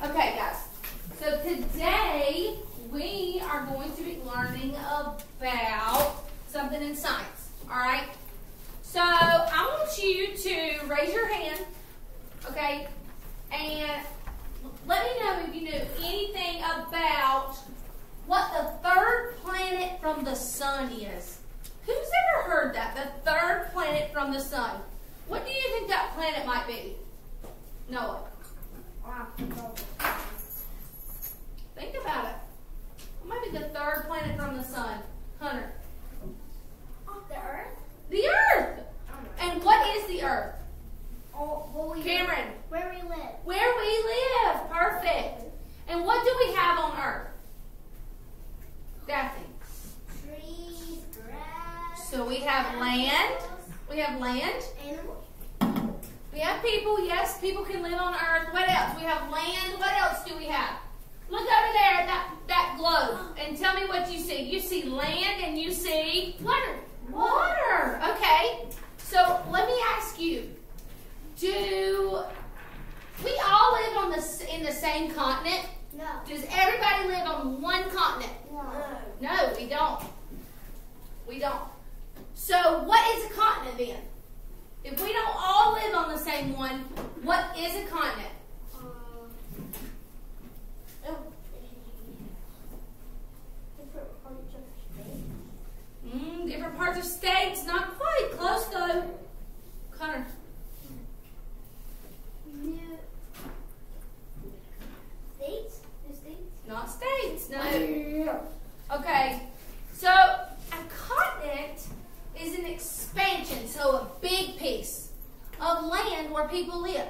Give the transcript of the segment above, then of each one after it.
Okay, guys. So today we are going to be learning about something in science. All right. So I want you to raise your hand, okay, and let me know if you knew anything about what the third planet from the sun is. Who's ever heard that? The third planet from the sun. What do you think that planet might be? Noah. Think about it. What might be the third planet from the sun? Hunter. The Earth? The Earth! And what is the Earth? Cameron. Where we live. Where we live. Perfect. And what do we have on Earth? Daphne. Trees, grass. So we have land. We have land. Animals. We have people. Yes, people can live on Earth. What else? We have land. What else do we have? Look over there at that globe and tell me what you see. You see land and you see Water. water. Okay. So let me ask you, do we all live in the same continent? No. Does everybody live on one continent? No. No, we don't. We don't. So what is a continent then? If we don't all live on the same one, what is a continent? Different parts of states. Not quite. Close though. Connor. States? The states? Not states. No. Okay. So a continent is an expansion, so a big piece of land where people live.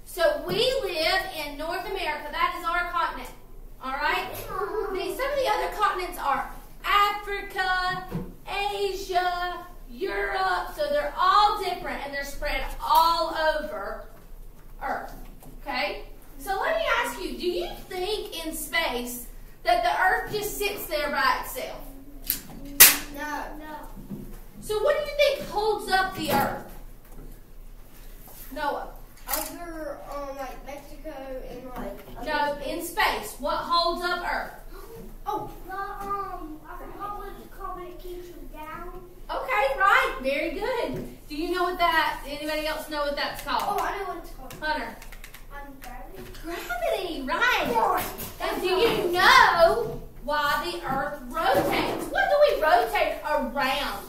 So we live in North America. That is our continent. All right? Some of the other continents are Africa, Asia, Europe. So they're all different and they're spread all over Earth. Okay? So let me ask you, do you think in space that the Earth just sits there by itself? No. So what do you think holds up the Earth? Noah. Other, like Mexico and like. No, in space. What holds up Earth? Oh, I forgot what it's called, but it keeps you down. Okay, right. Very good. Do you know what that, anybody else know what that's Oh, called? I know what it's called. Hunter. Gravity. Gravity, right. And do you know why the Earth rotates? What do we rotate around?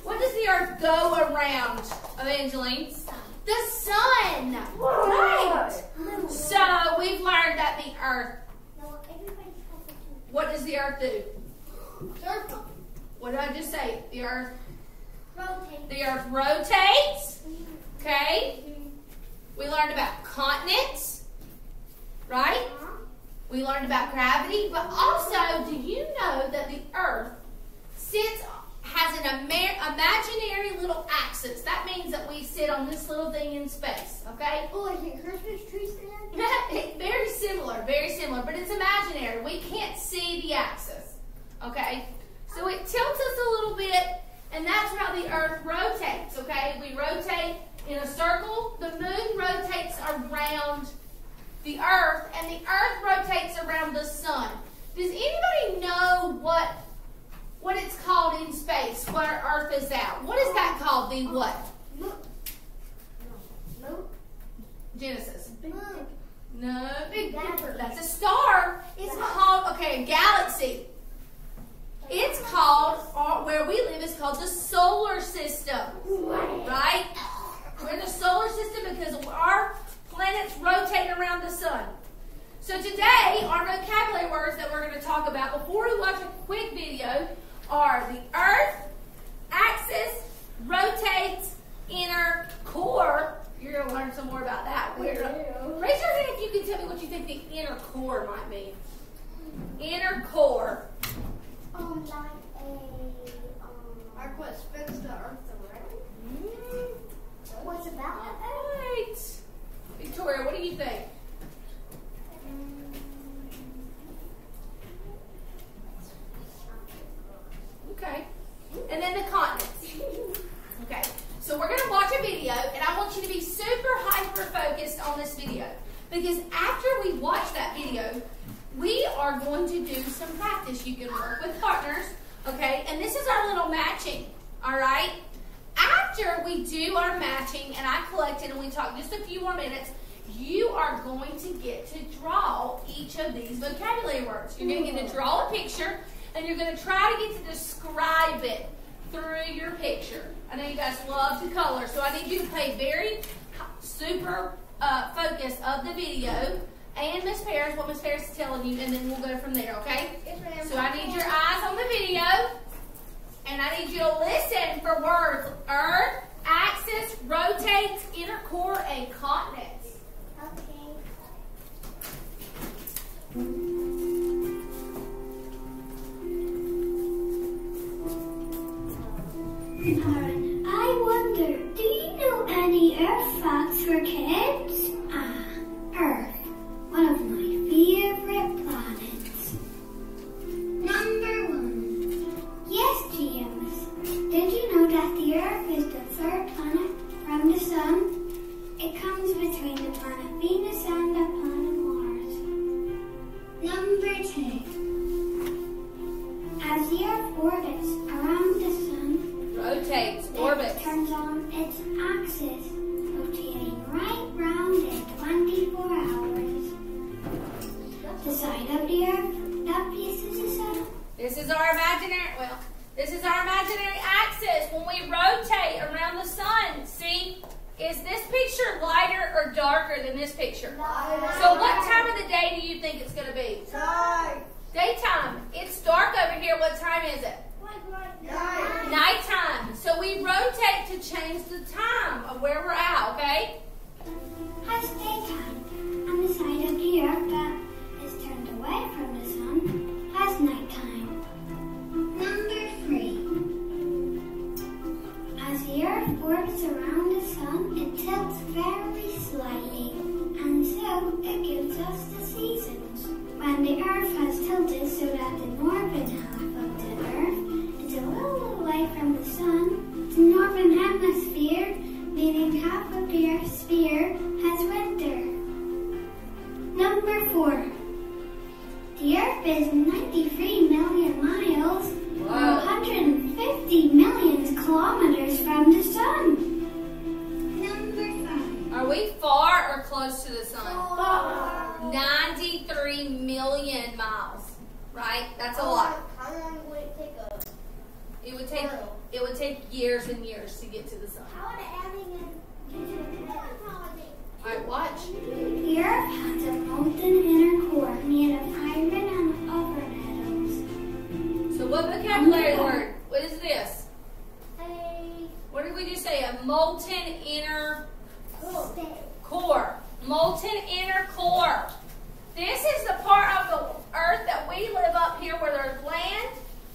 What does the Earth go around, Evangeline? The sun. Right. So we've learned that the Earth, what does the Earth do? Circle. What did I just say? The Earth Rotate. rotates. Okay. We learned about continents, right? We learned about gravity, but also, do you know that the Earth has an imaginary little axis? That means that we sit on this little thing in space, okay? Oh, like a Christmas tree stand? Very similar, but it's imaginary. We can't see the axis, okay? So it tilts us a little bit, and that's how the Earth rotates, okay? We rotate in a circle. The moon rotates around the Earth, and the Earth rotates around the sun. Does anybody know what it's called in space, where Earth is at? What is that called? The what? No. Genesis. Moon. No. Big Dipper. That's a star. It's called, okay, a galaxy. It's called, where we live is called the solar system. Right? We're in the solar system because our planets rotate around the sun. So today, our vocabulary words that we're going to talk about before we watch a quick video are the Earth, axis, rotates, inner core. You're going to learn some more about that. Raise your hand if you can tell me what you think the inner core might be. Inner core. Like a what spins the Earth around? What's about that? Right. Victoria, what do you think? Okay. And then the continents. Okay. So we're going to watch a video, and I want you to be super hyper-focused on this video. Because after after we watch that video, we are going to do some practice. You can work with partners, okay? And this is our little matching, all right? After we do our matching and I collect it and we talk just a few more minutes, you are going to get to draw each of these vocabulary words. You're going to get to draw a picture and you're going to try to get to describe it through your picture. I know you guys love to color, so I need you to pay very super focus of the video and Miss Paris, what Miss Paris is telling you, and then we'll go from there, okay? So I need your eyes on the video, and I need you to listen for words. Earth, axis, rotates, inner core, and continents. Okay. I wonder, do you know any Earth facts for kids? Earth, one of my favorite planets. Number 1. Yes, James. Did you know that the Earth is the third planet from the Sun? It comes between the planet Venus and the planet Mars. Number 2. As the Earth orbits around the Sun, Rotates, orbits. it turns on its axis, rotating right round in 24 hours. The side of the Earth that faces the Sun. This is our imaginary axis when we rotate around the Sun. See, is this picture lighter or darker than this picture? Lighter. So what time of the day do you think it's going to be? Daytime. It's dark over here. What time is it? Nighttime. So we rotate to change the time of where we're at, okay? Has daytime, and the side of the Earth that is turned away from the Sun has nighttime. Number 3. As the Earth orbits around the Sun, it tilts very slightly, and so it gives us the seasons. When the Earth has tilted so that the northern half of the Earth is a little away from the Sun, the northern hemisphere, meaning half of the Earth's sphere, has winter. Number 4. The Earth is 93 million miles, or 150 million kilometers from the Sun. Number 5. Are we far or close to the Sun? 93 million miles, right? That's a lot. How long would it take us? It would take years and years to get to the Sun. How would adding in All right, watch. The Earth has a molten inner core made of iron and other metals. So what vocabulary word? What is this? A What did we just say? A molten inner state. core. Molten inner core. This is the part of the Earth that we live up here where there's land.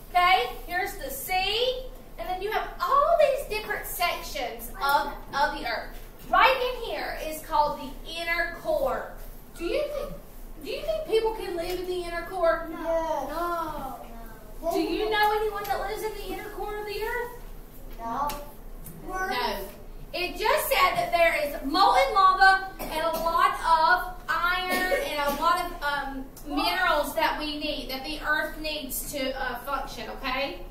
Okay? Here's the sea. And then you have all these different sections of the Earth. Right in here is called the inner core. Do you think people can live in the inner core? No. Do you know anyone that lives in the inner core of the Earth? No. No. It just said that there is molten lava and a lot of iron and a lot of minerals that we need, that the Earth needs to function, okay?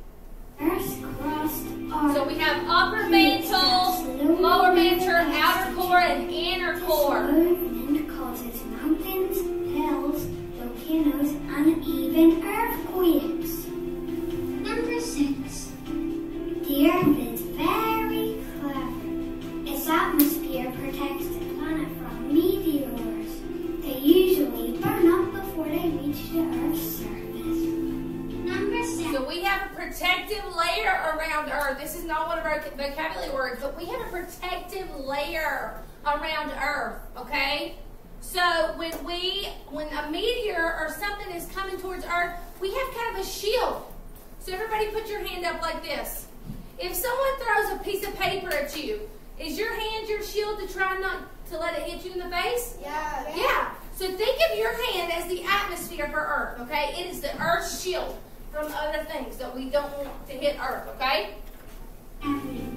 Earth's crust are So we have upper mantle, lower mantle, outer core, and inner core. and causes mountains, hills, volcanoes, and even earthquakes. Number 6. The Earth is very clever. Its atmosphere protects the planet from meteors. They usually burn up before they reach the Earth's surface. Number 7. So we have a protective layer around Earth. This is not one of our vocabulary words, but we have a protective layer around Earth, okay? So when a meteor or something is coming towards Earth, we have kind of a shield. So everybody put your hand up like this. If someone throws a piece of paper at you, is your hand your shield to try not to let it hit you in the face? Yeah. So think of your hand as the atmosphere for Earth, okay? It is the Earth's shield from other things that we don't want to hit Earth, okay?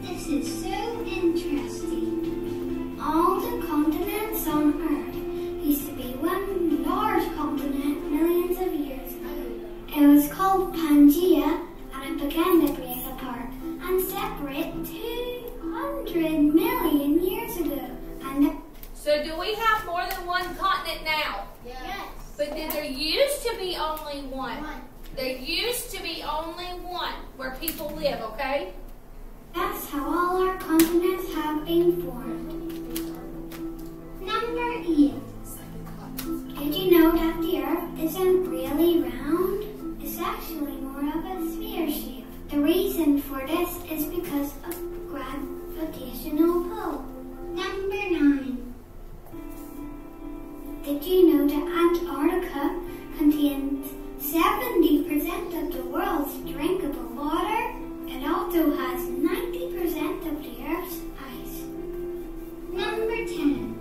This is so interesting. All the continents on Earth used to be one large continent millions of years ago. It was called Pangaea, and it began to break apart and separate 200 million years ago. So do we have more than one continent now? Yes. But there used to be only one. There used to be only one where people live, okay? That's how all our continents have been formed. Number 8. Did you know that the Earth isn't really round? It's actually more of a sphere shape. The reason for this is because of gravitational pull. Number 9. Did you know that Antarctica contains 70% of the world's drinkable water? It also has 90% of the Earth's ice. Number 10.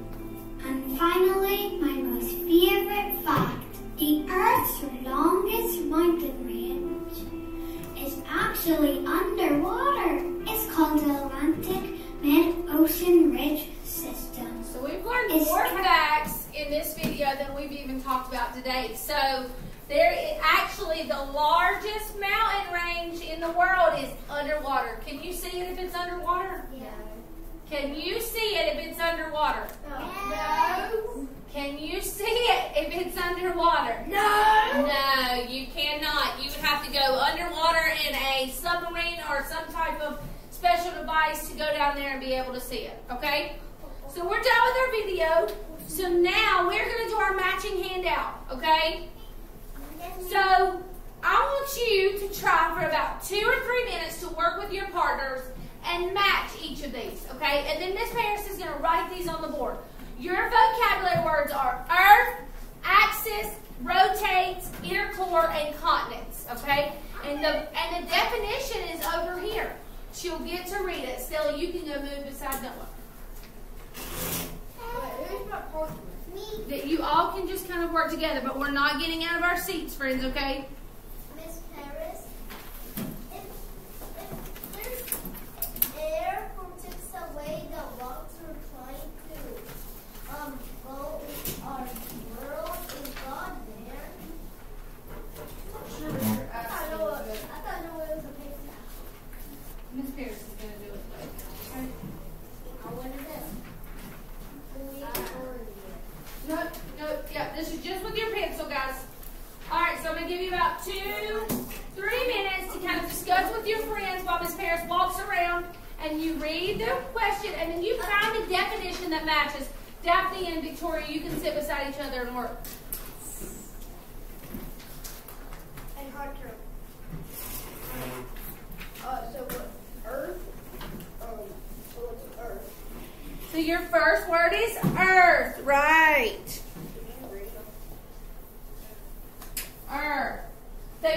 And finally, my most favorite fact. The Earth's longest mountain range is actually underwater. It's called the Atlantic Mid-Ocean Ridge System. So we've learned more facts in this video than we've even talked about today. So there is actually the largest mountain range in the world is underwater. Can you see it if it's underwater? Yeah. Can you see it if it's underwater? No. Can you see it if it's underwater? No. No, you cannot. You would have to go underwater in a submarine or some type of special device to go down there and be able to see it. Okay? So we're done with our video. So now we're going to do our matching handout. Okay? So I want you to try for about 2 or 3 minutes to work with your partners and match each of these, okay? And then Miss Paris is going to write these on the board. Your vocabulary words are earth, axis, rotates, inner core, and continents, okay? And the definition is over here. She'll get to read it. Stella, you can go move beside Noah. Who's my partner? Me. That you all can just kind of work together, but we're not getting out of our seats, friends, okay? Miss Paris, if there's air who takes away the rocks we're trying to go in our world, is God there? I thought Noah was a paper. Miss Paris is going to do it. Okay? I wanted this. No, yeah, this is just with your pencil, guys. All right, so I'm going to give you about 2, 3 minutes to kind of discuss with your friends while Miss Paris walks around and you read the question and then you find a definition that matches. Daphne and Victoria, you can sit beside each other and work. And hard to. So what? Earth? So what's Earth? So your first word is earth, right? Earth. So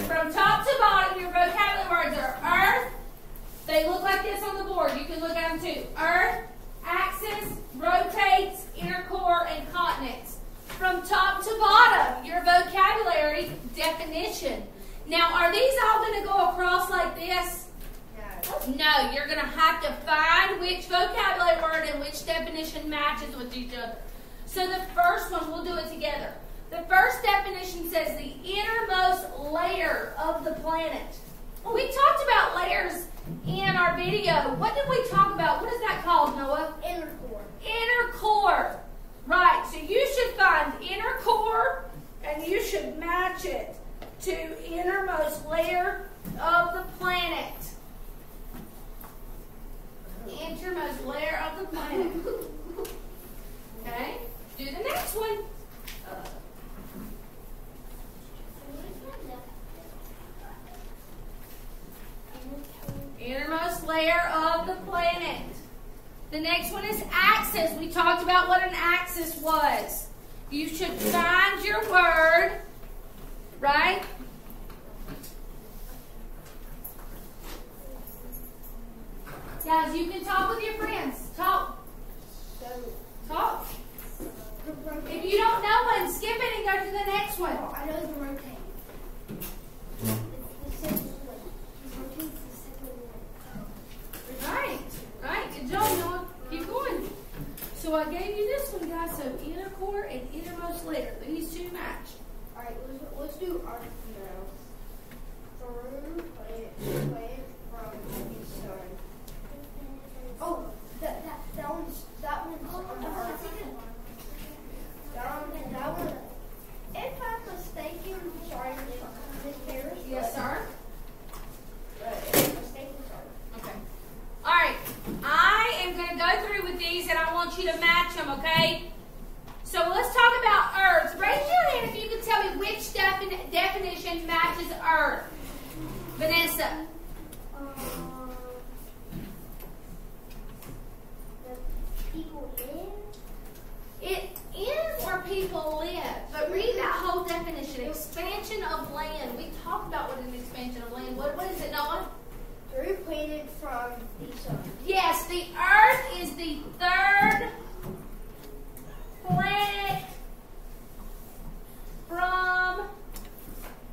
from top to bottom, your vocabulary words are earth. They look like this on the board. You can look at them too. Earth, axis, rotates, inner core, and continents. From top to bottom, your vocabulary definition. Now, are these all going to go across like this? No, you're going to have to find which vocabulary word and which definition matches with each other. So the first one, we'll do it together. The first definition says the innermost layer of the planet. Well, we talked about layers in our video. What did we talk about? What is that called, Noah? Inner core. Inner core. Right, so you should find inner core and you should match it to innermost layer of the planet. Innermost layer of the planet. Okay, do the next one. Innermost layer of the planet. The next one is axis. We talked about what an axis was. You should find your word, right? Guys, you can talk with your friends. Talk. Talk. If you don't know one, skip it and go to the next one. I know the rotate. It's the second one. It rotates the second one. Right. Right. Good job, Noah. Keep going. So I gave you this one, guys. So inner core and inner later. These two match. Alright, let's do Earth now. Through planet from the sun. Oh, that one's on the Earth. That one. If I'm mistaken, sorry, Miss Paris. Yes, sir. If I'm mistaken, sorry. Okay. All right. I am going to go through with these, and I want you to match them, okay? So let's talk about Earth. Raise your hand if you can tell me which definition matches Earth. Vanessa. The people live. It is where people live, but read that whole definition. Expansion of land. We talked about what an expansion of land. What is it, Noah? Through planet from the sun. Yes, the Earth is the third planet from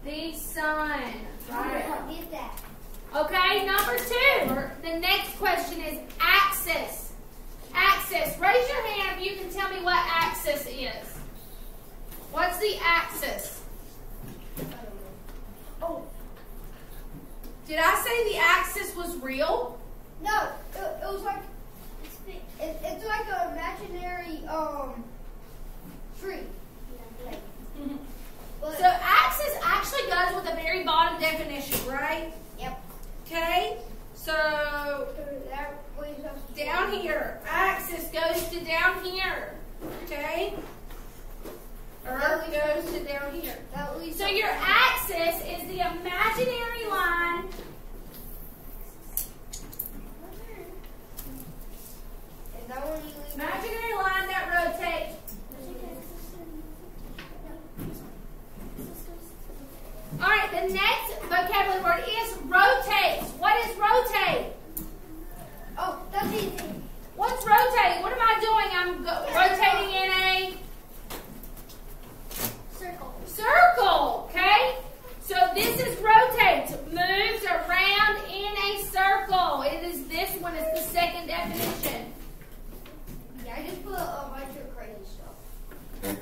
the sun. Right. Get that. Okay, number 2. The next question is axis. Axis. Raise your hand if you can tell me what axis is. What's the axis? Oh, Did I say the axis was real? no, it was like, it's like an imaginary, tree. But, So axis actually goes with the very bottom definition, right? yep. Okay, so That leaves us down here, axis goes to down here, okay? Earth goes to down here. That leaves So us- your axis is the imaginary line And that one you leave. imaginary line that rotates. All right, the next vocabulary word is rotates. What is rotate? Oh, that's easy. What's rotate? What am I doing? I'm rotating in a Circle. circle, okay? So this is rotates, moves around in a circle. It is this one is the second definition. Yeah, I just put a bunch of crazy stuff.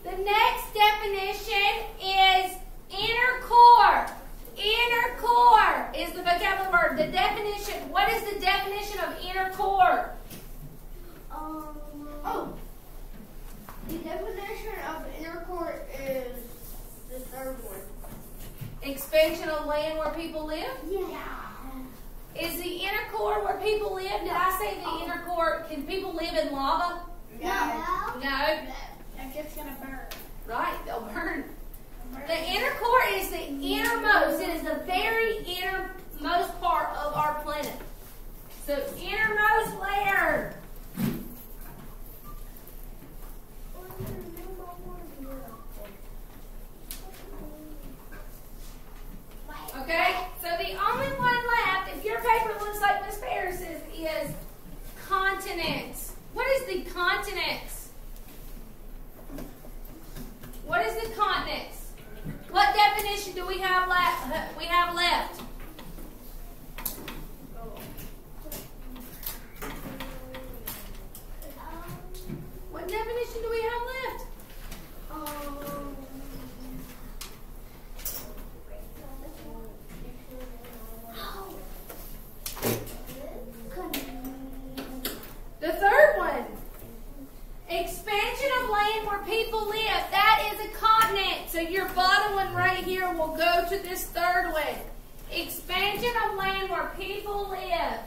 The next definition is inner core. Inner core is the vocabulary word. The definition, what is the definition of inner core? Oh, the definition of inner court is the third one. Expansion of land where people live? Yeah. Is the inner core where people live? Did I say the inner core, can people live in lava? No. No. I'm just gonna burn. Right, they'll burn. The inner core is the innermost. It is the very innermost part of our planet. So innermost layer. Okay? So the only one left, if your paper looks like Miss Paris's, is continents. What is the continents? What is the continents? What definition do we have left? What definition do we have left? The third one. Expansion of land where people live. That is a continent. So your bottom one right here will go to this third one. Expansion of land where people live.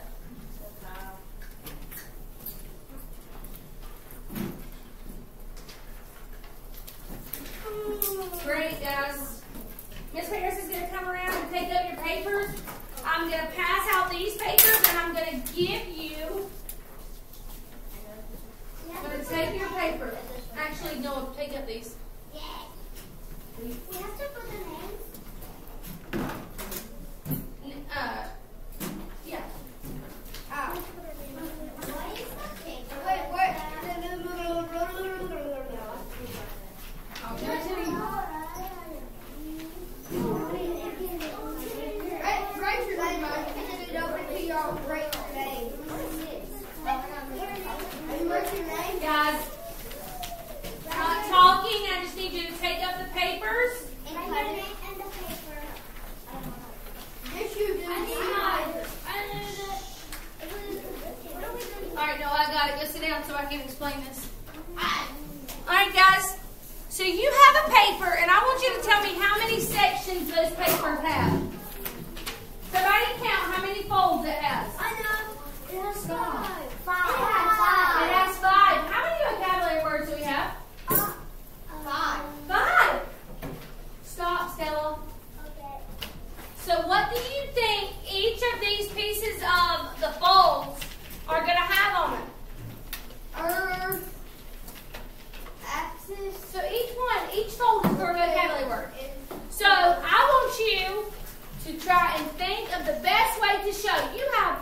Great, guys. Miss Harris is going to come around and take up your papers. I'm going to pass out these papers and I'm going to give you. I'm going to take your paper. Actually, no, take up these. We have to put the names. Yeah. What is the paper? Wait. I'll give it to you. Write your name on it. Hand it over to y'all. Write your name. right, no, I got it. Go sit down so I can explain this. All right, guys. So you have a paper, and I want you to tell me how many sections those papers have. Somebody count how many folds it has. I know. It has Stop. 5. It has 5. How many vocabulary words do we have? 5. 5. Stop, Stella. Okay. So what do you think each of these pieces of the folds are going to have on it? Earth. Axis. So each fold is for a vocabulary word. So I want you to try and think of the best way to show. You have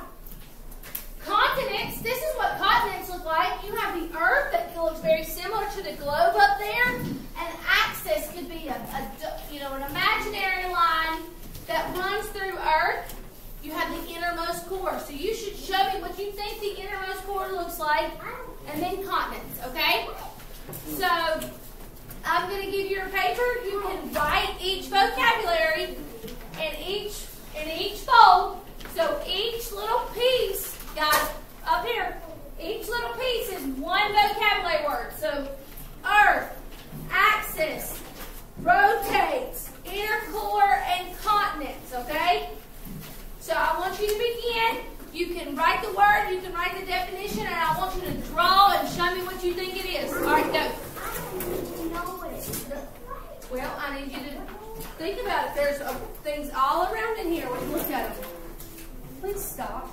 continents. This is what continents look like. You have the earth that looks very similar to the globe up there. An axis could be an imaginary line that runs through earth. You have the innermost core. So you should show me what you think the innermost core looks like, and then continents, okay? So I'm going to give you a paper. You can write each vocabulary in each fold. So each little piece, guys, up here, each little piece is one vocabulary word. So earth, axis, rotates, inner core, and continents, okay? So I want you to begin. You can write the word, you can write the definition, and I want you to draw and show me what you think it is. All right, go. Well, I need you to think about it. There's things all around in here when you look at them. Please stop.